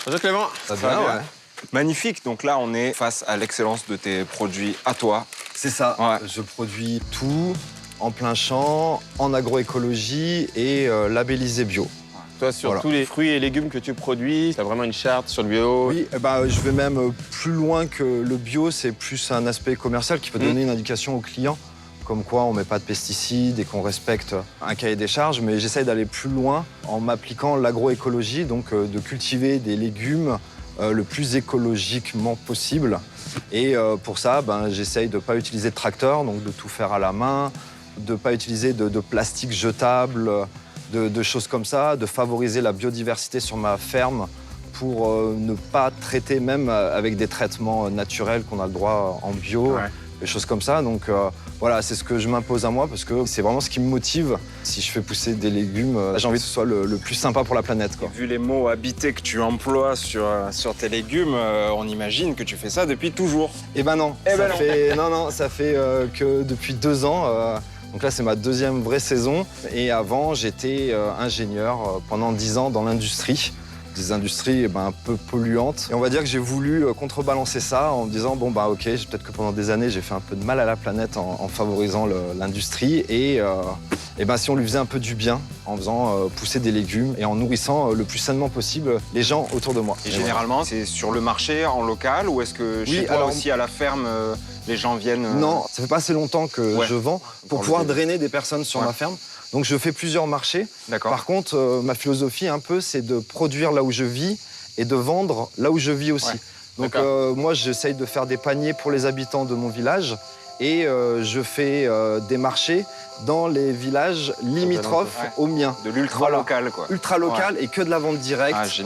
Bonjour Clément. Ça va bien, ouais. Magnifique, donc là on est face à l'excellence de tes produits à toi. C'est ça, Ouais. je produis tout en plein champ, en agroécologie et labellisé bio. Toi, sur Voilà. tous les fruits et légumes que tu produis, t'as vraiment une charte sur le bio. Oui, je vais même plus loin que le bio, c'est plus un aspect commercial qui peut donner une indication aux clients, comme quoi on ne met pas de pesticides et qu'on respecte un cahier des charges, mais j'essaye d'aller plus loin en m'appliquant l'agroécologie, donc de cultiver des légumes le plus écologiquement possible. Et pour ça, j'essaye de ne pas utiliser de tracteur, donc de tout faire à la main, de ne pas utiliser de plastique jetable, de choses comme ça, de favoriser la biodiversité sur ma ferme pour ne pas traiter même avec des traitements naturels qu'on a le droit en bio, des choses comme ça. Donc voilà, c'est ce que je m'impose à moi parce que c'est vraiment ce qui me motive. Si je fais pousser des légumes, j'ai envie que ce soit le plus sympa pour la planète, quoi. Vu les mots habités que tu emploies sur tes légumes, on imagine que tu fais ça depuis toujours. Eh ben non, ça fait que depuis 2 ans. Donc là, c'est ma 2e vraie saison. Et avant, j'étais ingénieur pendant 10 ans dans l'industrie. Des industries un peu polluantes. Et on va dire que j'ai voulu contrebalancer ça en me disant, ok, peut-être que pendant des années, j'ai fait un peu de mal à la planète en favorisant l'industrie. Et si on lui faisait un peu du bien en faisant pousser des légumes et en nourrissant le plus sainement possible les gens autour de moi. Et généralement, c'est sur le marché, en local, ou est-ce que chez toi aussi, à la ferme, les gens viennent Non, ça fait pas assez longtemps que je vends pour pouvoir drainer des personnes sur ma ferme. Donc je fais plusieurs marchés. D'accord. Par contre, ma philosophie un peu, c'est de produire là où je vis et de vendre là où je vis aussi. Ouais. Donc moi, j'essaye de faire des paniers pour les habitants de mon village et je fais des marchés dans les villages limitrophes au mien. De l'ultra local, quoi. Ultra local et que de la vente directe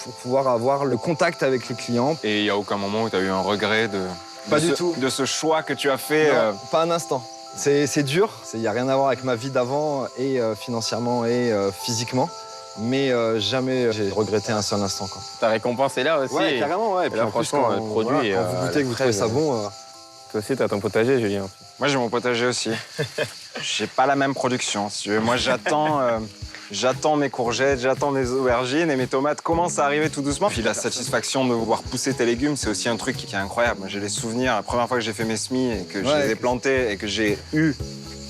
pour pouvoir avoir le contact avec les clients. Et il n'y a aucun moment où tu as eu un regret de ce choix que tu as fait Non, pas un instant. C'est dur, il n'y a rien à voir avec ma vie d'avant et financièrement et physiquement. Mais jamais j'ai regretté un seul instant, quoi. Ta récompense est là aussi. Ouais, carrément, ouais. Et puis là, franchement, le produit, quand vous goûtez, que vous trouvez ça bon. Toi aussi, t'as ton potager, Julien. Moi, j'ai mon potager aussi. J'ai pas la même production, si tu veux. Moi, j'attends mes courgettes, j'attends mes aubergines et mes tomates commencent à arriver tout doucement. Puis la satisfaction de voir pousser tes légumes, c'est aussi un truc qui est incroyable. Moi, j'ai les souvenirs, la première fois que j'ai fait mes semis et que je les ai plantés et que j'ai eu,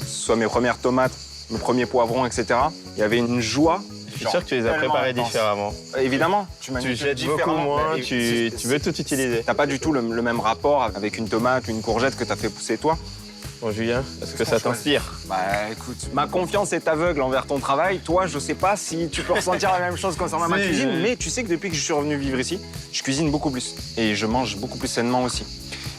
soit mes premières tomates, mes premiers poivrons, etc. Il y avait une joie. Je suis sûr que tu les as préparés différemment. Évidemment, tu jettes beaucoup moins, tu veux tout utiliser. T'as pas du tout le même rapport avec une tomate ou une courgette que t'as fait pousser toi. Bon, Julien, est-ce que ça t'inspire? Écoute, ma confiance est aveugle envers ton travail. Toi, je sais pas si tu peux ressentir la même chose concernant ma cuisine, mais tu sais que depuis que je suis revenu vivre ici, je cuisine beaucoup plus. Et je mange beaucoup plus sainement aussi.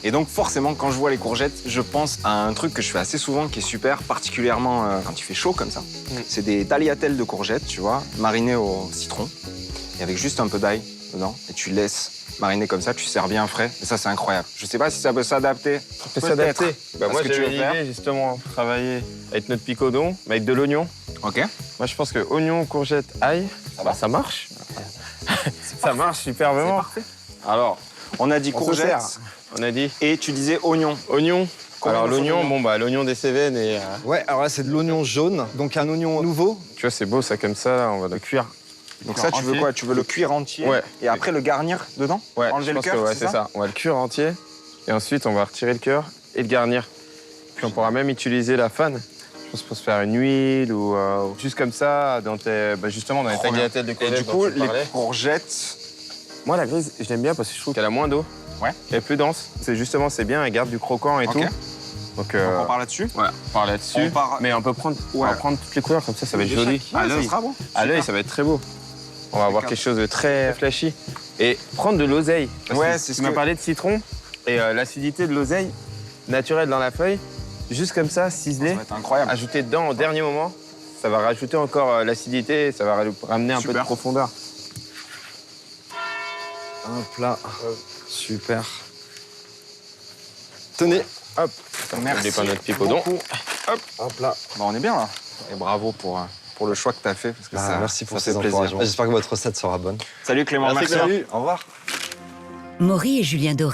Et donc, forcément, quand je vois les courgettes, je pense à un truc que je fais assez souvent qui est super, particulièrement quand il fait chaud comme ça. C'est des tagliatelles de courgettes, tu vois, marinées au citron, et avec juste un peu d'ail dedans. Et tu laisses mariner comme ça, tu sers bien frais. Et ça, c'est incroyable. Je sais pas si ça peut s'adapter. Ça peut s'adapter. Moi, j'avais une idée, justement, pour travailler avec notre picodon, mais avec de l'oignon. OK. Moi, je pense que oignon, courgette, ail, ça marche. Ça marche superbement. C'est parfait. Alors, on a dit courgettes. On a dit. Et tu disais oignon. Oignon. Alors l'oignon, d'oignon l'oignon des Cévennes et... Ouais, alors là, c'est de l'oignon jaune, donc un oignon nouveau. Tu vois, c'est beau, ça, comme ça, là, on va le cuire. Donc ça, tu veux quoi? Tu veux le cuire entier? Ouais. Et après, le garnir dedans? Ouais, enlever le cœur, c'est ça. On va le cuire entier. Et ensuite, on va retirer le cœur et le garnir. Puis on pourra même utiliser la fan. Je pense pour se faire une huile ou juste comme ça, dans tes, justement, dans les tagliatelles de courgettes. Et du coup, les courgettes... Moi, la grise, je l'aime bien parce que je trouve qu'elle a moins d'eau. Ouais. Elle est plus dense. C'est justement, c'est bien, elle garde du croquant et tout. Donc on part là-dessus? Ouais, on part là-dessus. Mais on peut prendre, on va prendre toutes les couleurs, comme ça va être joli. À l'œil, ça sera bon. À l'œil, ça va être très beau. On va avoir quelque chose de très flashy. Et prendre de l'oseille. Ouais, c'est ce que... Tu m'as parlé de citron et l'acidité de l'oseille naturelle dans la feuille. Juste comme ça, ciselé. Ça va être incroyable. Ajouter dedans au dernier moment. Ça va rajouter encore l'acidité, ça va ramener un peu de profondeur. Un plat. Super. Tenez. Hop. Merci pas notre picodon. Hop. Un plat. On est bien là. Et bravo pour le choix que tu as fait. Parce que merci pour ça ces fait plaisir. encouragements. J'espère que votre recette sera bonne. Salut Clément, merci. Salut, au revoir. Maury et Julien Doré.